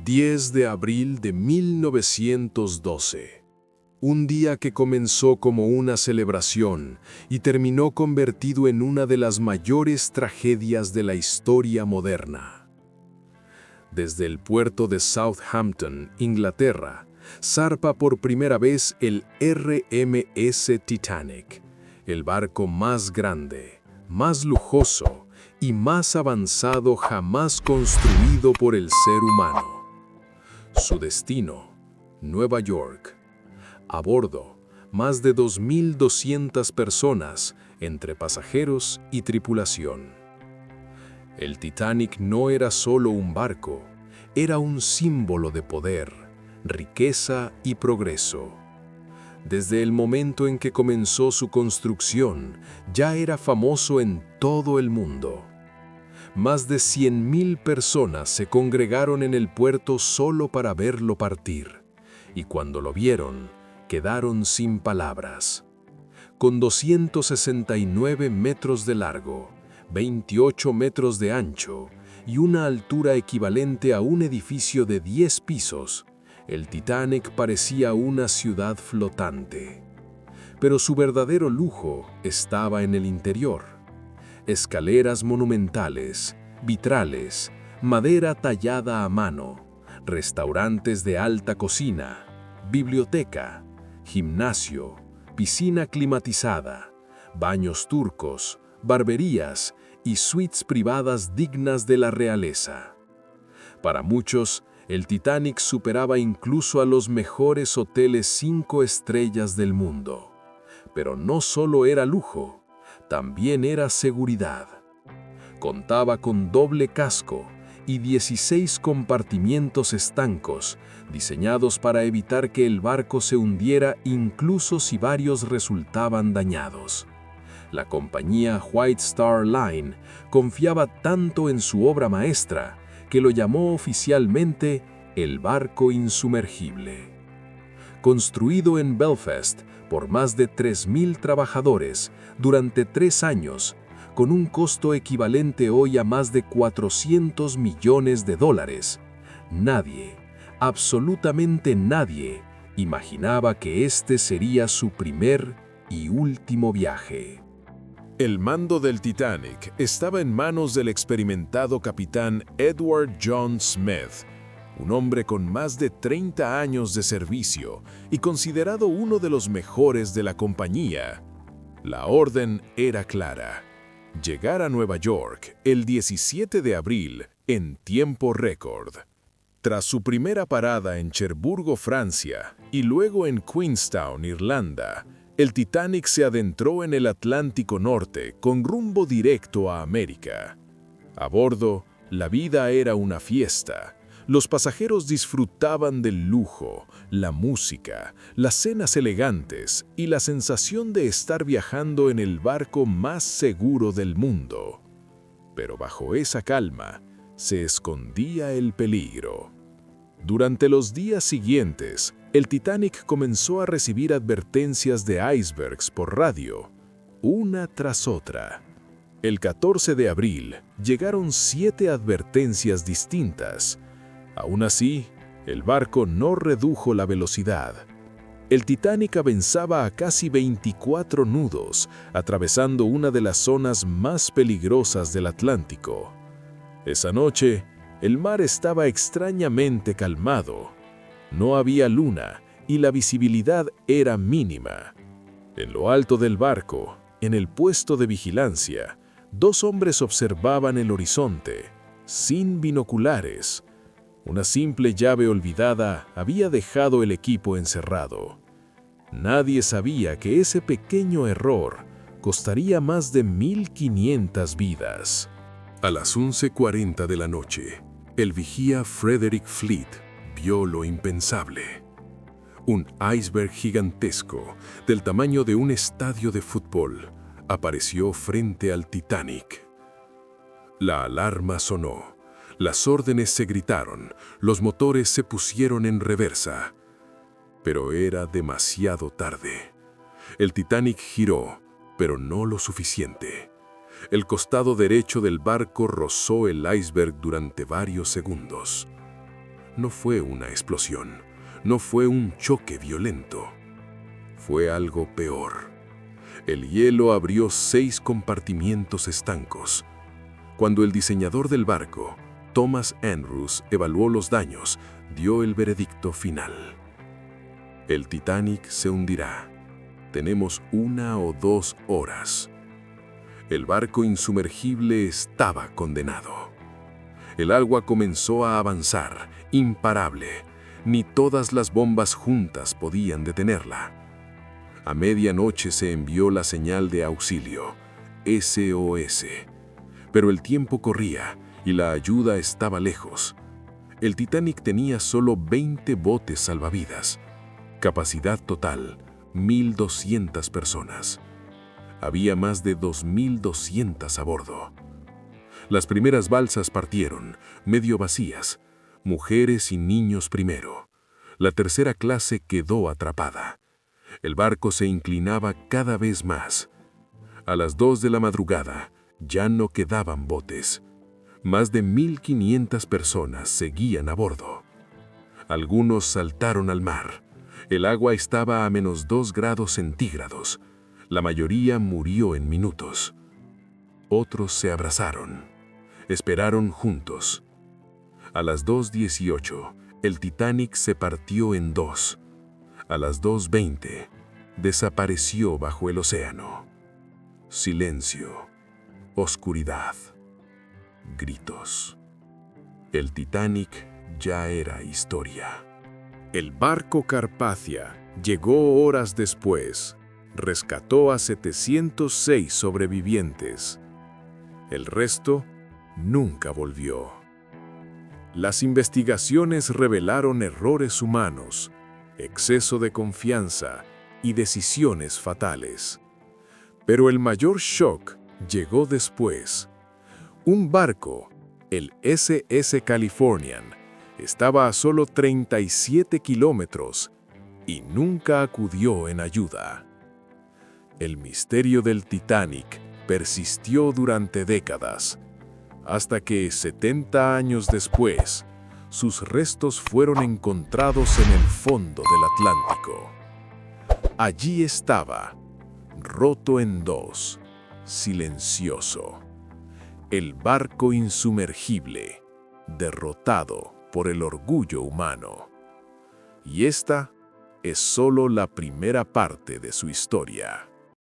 10 de abril de 1912. Un día que comenzó como una celebración y terminó convertido en una de las mayores tragedias de la historia moderna. Desde el puerto de Southampton, Inglaterra, zarpa por primera vez el RMS Titanic, el barco más grande, más lujoso y más avanzado jamás construido por el ser humano. Su destino, Nueva York. A bordo, más de 2.200 personas entre pasajeros y tripulación. El Titanic no era solo un barco, era un símbolo de poder, riqueza y progreso. Desde el momento en que comenzó su construcción, ya era famoso en todo el mundo. Más de 100.000 personas se congregaron en el puerto solo para verlo partir, y cuando lo vieron, quedaron sin palabras. Con 269 metros de largo, 28 metros de ancho y una altura equivalente a un edificio de 10 pisos, el Titanic parecía una ciudad flotante. Pero su verdadero lujo estaba en el interior. Escaleras monumentales, vitrales, madera tallada a mano, restaurantes de alta cocina, biblioteca, gimnasio, piscina climatizada, baños turcos, barberías y suites privadas dignas de la realeza. Para muchos, el Titanic superaba incluso a los mejores hoteles 5 estrellas del mundo. Pero no solo era lujo, también era seguridad. Contaba con doble casco y 16 compartimientos estancos, diseñados para evitar que el barco se hundiera incluso si varios resultaban dañados. La compañía White Star Line confiaba tanto en su obra maestra que lo llamó oficialmente el barco insumergible. Construido en Belfast por más de 3.000 trabajadores durante 3 años, con un costo equivalente hoy a más de $400 millones, nadie, absolutamente nadie, imaginaba que este sería su primer y último viaje. El mando del Titanic estaba en manos del experimentado capitán Edward John Smith, un hombre con más de 30 años de servicio y considerado uno de los mejores de la compañía. La orden era clara: llegar a Nueva York el 17 de abril en tiempo récord. Tras su primera parada en Cherburgo, Francia, y luego en Queenstown, Irlanda, el Titanic se adentró en el Atlántico Norte con rumbo directo a América. A bordo, la vida era una fiesta. Los pasajeros disfrutaban del lujo, la música, las cenas elegantes y la sensación de estar viajando en el barco más seguro del mundo. Pero bajo esa calma se escondía el peligro. Durante los días siguientes, el Titanic comenzó a recibir advertencias de icebergs por radio, una tras otra. El 14 de abril llegaron 7 advertencias distintas. Aún así, el barco no redujo la velocidad. El Titanic avanzaba a casi 24 nudos, atravesando una de las zonas más peligrosas del Atlántico. Esa noche, el mar estaba extrañamente calmado. No había luna y la visibilidad era mínima. En lo alto del barco, en el puesto de vigilancia, 2 hombres observaban el horizonte, sin binoculares. Una simple llave olvidada había dejado el equipo encerrado. Nadie sabía que ese pequeño error costaría más de 1.500 vidas. A las 11:40 de la noche, el vigía Frederick Fleet vio lo impensable. Un iceberg gigantesco, del tamaño de un estadio de fútbol, apareció frente al Titanic. La alarma sonó. Las órdenes se gritaron, los motores se pusieron en reversa. Pero era demasiado tarde. El Titanic giró, pero no lo suficiente. El costado derecho del barco rozó el iceberg durante varios segundos. no fue una explosión, no fue un choque violento. Fue algo peor. El hielo abrió 6 compartimientos estancos. Cuando el diseñador del barco, Thomas Andrews, evaluó los daños, dio el veredicto final. El Titanic se hundirá. Tenemos 1 o 2 horas. El barco insumergible estaba condenado. El agua comenzó a avanzar, imparable. Ni todas las bombas juntas podían detenerla. A medianoche se envió la señal de auxilio, SOS. Pero el tiempo corría y la ayuda estaba lejos. El Titanic tenía solo 20 botes salvavidas. Capacidad total, 1.200 personas. Había más de 2.200 a bordo. Las primeras balsas partieron, medio vacías, mujeres y niños primero. La tercera clase quedó atrapada. El barco se inclinaba cada vez más. A las 2 de la madrugada ya no quedaban botes. Más de 1.500 personas seguían a bordo. Algunos saltaron al mar. El agua estaba a -2 grados centígrados. La mayoría murió en minutos. Otros se abrazaron. Esperaron juntos. A las 2:18, el Titanic se partió en 2. A las 2:20, desapareció bajo el océano. Silencio, oscuridad, gritos. El Titanic ya era historia. El barco Carpathia llegó horas después. Rescató a 706 sobrevivientes. El resto nunca volvió. Las investigaciones revelaron errores humanos, exceso de confianza y decisiones fatales. Pero el mayor shock llegó después. Un barco, el SS Californian, estaba a solo 37 kilómetros y nunca acudió en ayuda. El misterio del Titanic persistió durante décadas, hasta que 70 años después, sus restos fueron encontrados en el fondo del Atlántico. Allí estaba, roto en 2, silencioso, el barco insumergible, derrotado por el orgullo humano. Y esta es solo la primera parte de su historia.